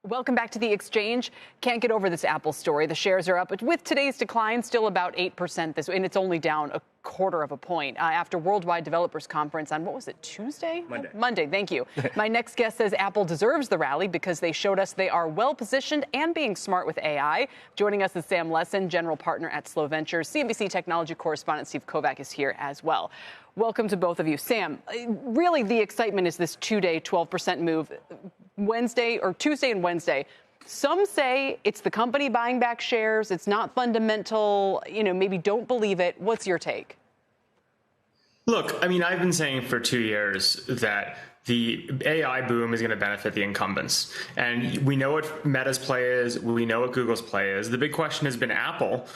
Welcome back to the exchange. Can't get over this Apple story. The shares are up, but with today's decline, still about 8% this way, and it's only down a quarter of a point after Worldwide Developers Conference on, what was it, Tuesday? Monday, thank you. My next guest says Apple deserves the rally because they showed us they are well-positioned and being smart with AI. Joining us is Sam Lessin, general partner at Slow Ventures. CNBC technology correspondent Steve Kovach is here as well. Welcome to both of you. Sam, really the excitement is this two-day 12% move, Tuesday and Wednesday. Some say it's the company buying back shares. It's not fundamental. Maybe don't believe it. What's your take? Look, I mean, I've been saying for 2 years that the AI boom is going to benefit the incumbents. And we know what Meta's play is. We know what Google's play is. The big question has been Apple.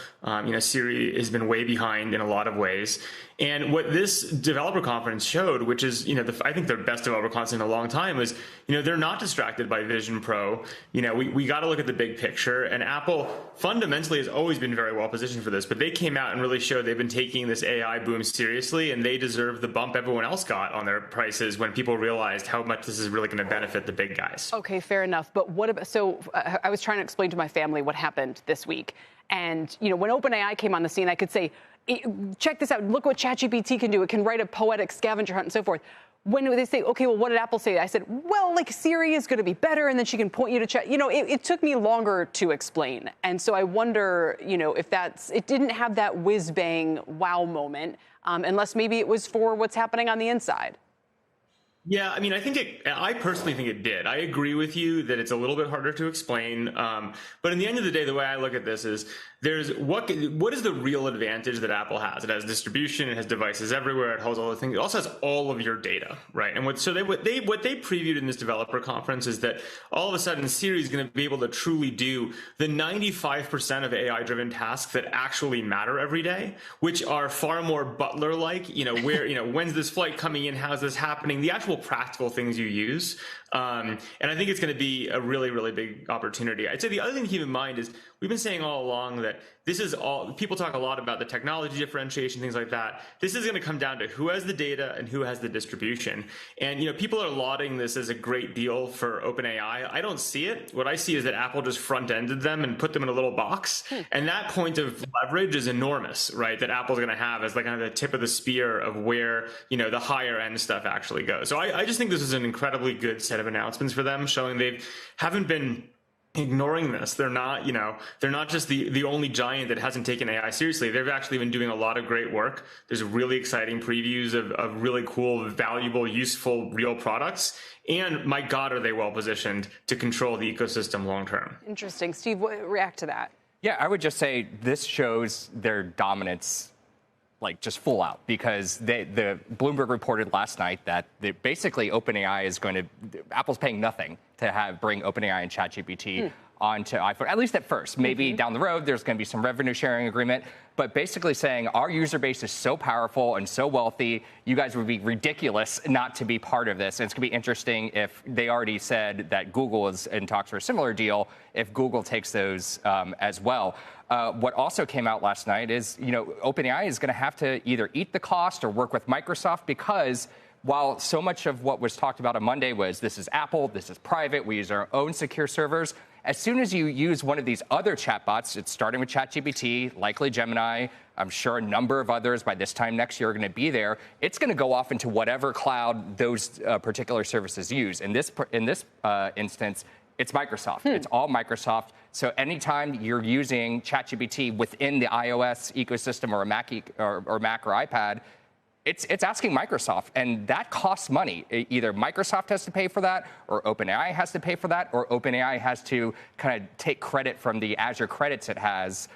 Siri has been way behind in a lot of ways. And what this developer conference showed, which is, I think their best developer conference in a long time, was, they're not distracted by Vision Pro. We got to look at the big picture. And Apple fundamentally has always been very well positioned for this. But they came out and really showed they've been taking this AI boom seriously, and they deserve the bump everyone else got on their prices when people realized how much this is really going to benefit the big guys. Okay, fair enough. But what about, I was trying to explain to my family what happened this week. And, when OpenAI came on the scene, I could say, check this out. Look what ChatGPT can do. It can write a poetic scavenger hunt and so forth. When they say, okay, well, what did Apple say? I said, well, Siri is going to be better, and then she can point you to chat. It took me longer to explain. And so I wonder, if it didn't have that whiz bang wow moment, unless maybe it was for what's happening on the inside. Yeah, I mean, I personally think it did. I agree with you that it's a little bit harder to explain. But in the end of the day, the way I look at this is what is the real advantage that Apple has? It has distribution, it has devices everywhere, it holds all the things. It also has all of your data, right? And what they previewed in this developer conference is that all of a sudden Siri is going to be able to truly do the 95% of AI-driven tasks that actually matter every day, which are far more butler-like. When's this flight coming in? How's this happening? The actual practical things you use. And I think it's going to be a really, really big opportunity. I'd say the other thing to keep in mind is we've been saying all along that this is all, people talk a lot about the technology differentiation, things like that. This is going to come down to who has the data and who has the distribution. And, people are lauding this as a great deal for OpenAI. I don't see it. What I see is that Apple just front-ended them and put them in a little box. And that point of leverage is enormous, right? That Apple's going to have as kind of the tip of the spear of where, the higher end stuff actually goes. So I just think this is an incredibly good set of announcements for them, showing they haven't been ignoring this. They're not, they're not just the only giant that hasn't taken AI seriously. They've actually been doing a lot of great work. There's really exciting previews of really cool, valuable, useful, real products. And my God, are they well positioned to control the ecosystem long term? Interesting. Steve, react to that. Yeah, I would just say this shows their dominance just full out, because the Bloomberg reported last night that basically OpenAI is Apple's paying nothing to bring OpenAI and ChatGPT onto iPhone, at least at first. Maybe down the road there's going to be some revenue sharing agreement, but basically saying our user base is so powerful and so wealthy, you guys would be ridiculous not to be part of this. And it's going to be interesting if they already said that Google is in talks for a similar deal, if Google takes those as well. What also came out last night is, OpenAI is going to have to either eat the cost or work with Microsoft, because while so much of what was talked about on Monday was this is Apple, this is private, we use our own secure servers, as soon as you use one of these other chatbots, it's starting with ChatGPT, likely Gemini, I'm sure a number of others by this time next year are going to be there, it's going to go off into whatever cloud those particular services use. In this instance, it's Microsoft. It's all Microsoft. So anytime you're using ChatGPT within the iOS ecosystem or a Mac or iPad, it's asking Microsoft, and that costs money. Either Microsoft has to pay for that, or OpenAI has to pay for that, or OpenAI has to kind of take credit from the Azure credits it has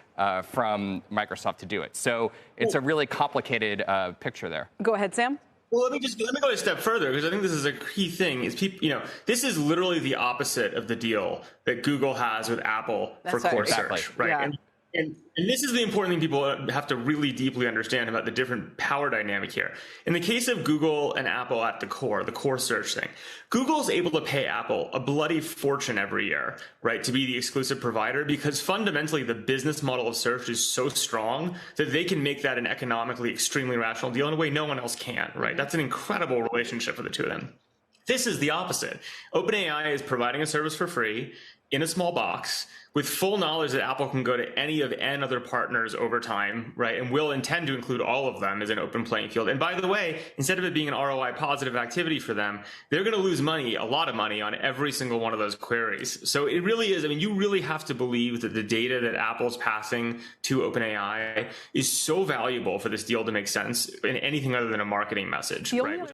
from Microsoft to do it. So it's a really complicated picture there. Go ahead, Sam. Well, let me go a step further, because I think this is a key thing. Is people, this is literally the opposite of the deal that Google has with Apple for core search, right? Yeah. And this is the important thing people have to really deeply understand about the different power dynamic here. In the case of Google and Apple at the core search thing, Google's able to pay Apple a bloody fortune every year, right, to be the exclusive provider, because fundamentally the business model of search is so strong that they can make that an economically extremely rational deal in a way no one else can, right? That's an incredible relationship for the two of them. This is the opposite. OpenAI is providing a service for free in a small box with full knowledge that Apple can go to any of N other partners over time, right? And will intend to include all of them as an open playing field. And by the way, instead of it being an ROI positive activity for them, they're going to lose money, a lot of money on every single one of those queries. So it really is, I mean, you really have to believe that the data that Apple's passing to OpenAI is so valuable for this deal to make sense in anything other than a marketing message, right?